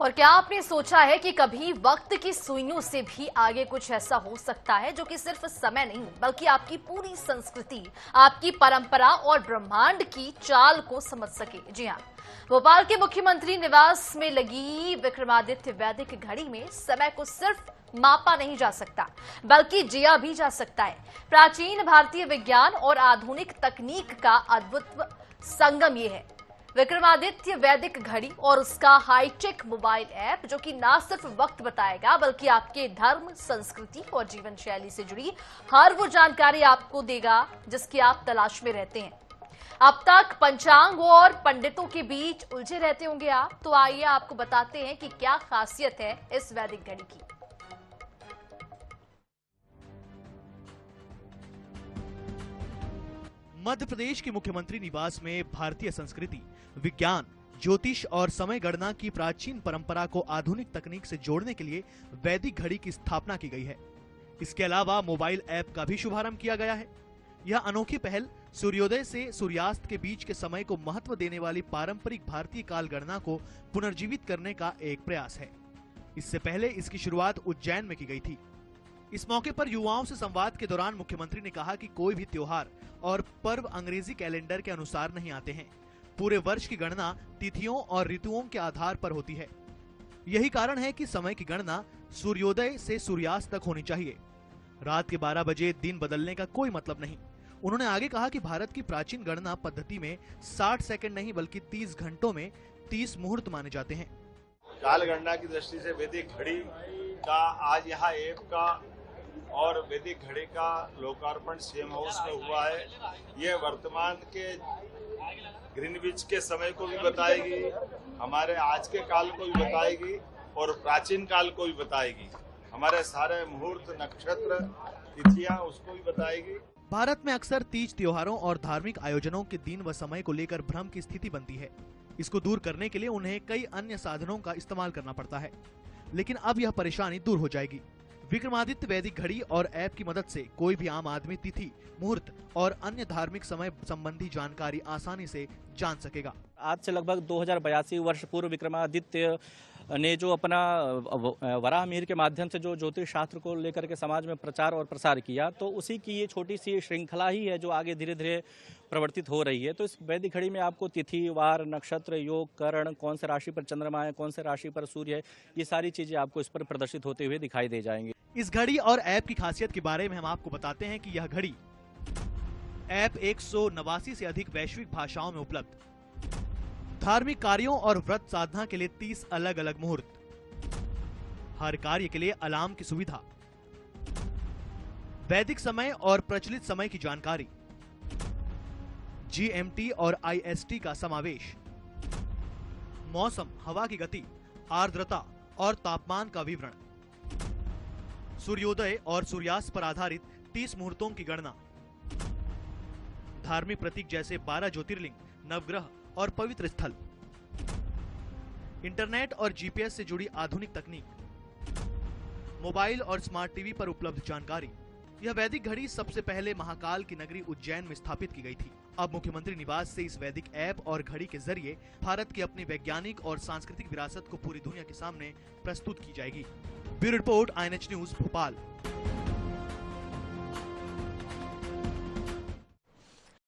और क्या आपने सोचा है कि कभी वक्त की सुइयों से भी आगे कुछ ऐसा हो सकता है जो कि सिर्फ समय नहीं बल्कि आपकी पूरी संस्कृति, आपकी परंपरा और ब्रह्मांड की चाल को समझ सके। जी हाँ, भोपाल के मुख्यमंत्री निवास में लगी विक्रमादित्य वैदिक घड़ी में समय को सिर्फ मापा नहीं जा सकता बल्कि जिया भी जा सकता है। प्राचीन भारतीय विज्ञान और आधुनिक तकनीक का अद्भुत संगम ये है विक्रमादित्य वैदिक घड़ी और उसका हाईटेक मोबाइल ऐप, जो कि ना सिर्फ वक्त बताएगा बल्कि आपके धर्म, संस्कृति और जीवन शैली से जुड़ी हर वो जानकारी आपको देगा जिसकी आप तलाश में रहते हैं। अब तक पंचांग और पंडितों के बीच उलझे रहते होंगे आप, तो आइए आपको बताते हैं कि क्या खासियत है इस वैदिक घड़ी की। मध्य प्रदेश के मुख्यमंत्री निवास में भारतीय संस्कृति, विज्ञान, ज्योतिष और समय गणना की प्राचीन परंपरा को आधुनिक तकनीक से जोड़ने के लिए वैदिक घड़ी की स्थापना की गई है। इसके अलावा मोबाइल ऐप का भी शुभारंभ किया गया है। यह अनोखी पहल सूर्योदय से सूर्यास्त के बीच के समय को महत्व देने वाली पारंपरिक भारतीय काल गणना को पुनर्जीवित करने का एक प्रयास है। इससे पहले इसकी शुरुआत उज्जैन में की गई थी। इस मौके पर युवाओं से संवाद के दौरान मुख्यमंत्री ने कहा कि कोई भी त्योहार और पर्व अंग्रेजी कैलेंडर के अनुसार नहीं आते हैं। पूरे वर्ष की गणना तिथियों और ऋतुओं के आधार पर होती है। यही कारण है कि समय की गणना सूर्योदय से सूर्यास्त तक होनी चाहिए। रात के 12 बजे दिन बदलने का कोई मतलब नहीं। उन्होंने आगे कहा कि भारत की प्राचीन गणना पद्धति में 60 सेकंड नहीं बल्कि 30 घंटों में 30 मुहूर्त माने जाते हैं। काल गणना की दृष्टि से वैदिक घड़ी का आज यहाँ ऐप का और वैदिक घड़ी का लोकार्पण सीएम हाउस में हुआ है। ये वर्तमान के ग्रीनविच के समय को भी बताएगी, हमारे आज के काल को भी बताएगी और प्राचीन काल को भी बताएगी। हमारे सारे मुहूर्त, नक्षत्र, तिथियां उसको भी बताएगी। भारत में अक्सर तीज त्योहारों और धार्मिक आयोजनों के दिन व समय को लेकर भ्रम की स्थिति बनती है। इसको दूर करने के लिए उन्हें कई अन्य साधनों का इस्तेमाल करना पड़ता है, लेकिन अब यह परेशानी दूर हो जाएगी। विक्रमादित्य वैदिक घड़ी और ऐप की मदद से कोई भी आम आदमी तिथि, मुहूर्त और अन्य धार्मिक समय संबंधी जानकारी आसानी से जान सकेगा। आज से लगभग 2082 वर्ष पूर्व विक्रमादित्य ने जो अपना वराह मिहिर के माध्यम से जो ज्योतिष शास्त्र को लेकर के समाज में प्रचार और प्रसार किया, तो उसी की ये छोटी सी श्रृंखला ही है जो आगे धीरे धीरे प्रवर्तित हो रही है। तो इस वैदिक घड़ी में आपको तिथि, वार, नक्षत्र, योग, करण, कौन से राशि पर चंद्रमा है, कौन से राशि पर सूर्य है, ये सारी चीजें आपको इस पर प्रदर्शित होते हुए दिखाई दे जाएंगी। इस घड़ी और ऐप की खासियत के बारे में हम आपको बताते हैं कि यह घड़ी ऐप 189 से अधिक वैश्विक भाषाओं में उपलब्ध, धार्मिक कार्यों और व्रत साधना के लिए 30 अलग अलग मुहूर्त, हर कार्य के लिए अलार्म की सुविधा, वैदिक समय और प्रचलित समय की जानकारी, GMT और IST का समावेश, मौसम, हवा की गति, आर्द्रता और तापमान का विवरण, सूर्योदय और सूर्यास्त पर आधारित 30 मुहूर्तों की गणना, धार्मिक प्रतीक जैसे 12 ज्योतिर्लिंग, नवग्रह और पवित्र स्थल, इंटरनेट और GPS से जुड़ी आधुनिक तकनीक, मोबाइल और स्मार्ट टीवी पर उपलब्ध जानकारी। यह वैदिक घड़ी सबसे पहले महाकाल की नगरी उज्जैन में स्थापित की गई थी। अब मुख्यमंत्री निवास से इस वैदिक ऐप और घड़ी के जरिए भारत की अपनी वैज्ञानिक और सांस्कृतिक विरासत को पूरी दुनिया के सामने प्रस्तुत की जाएगी। Bureau report, INH news, Bhopal.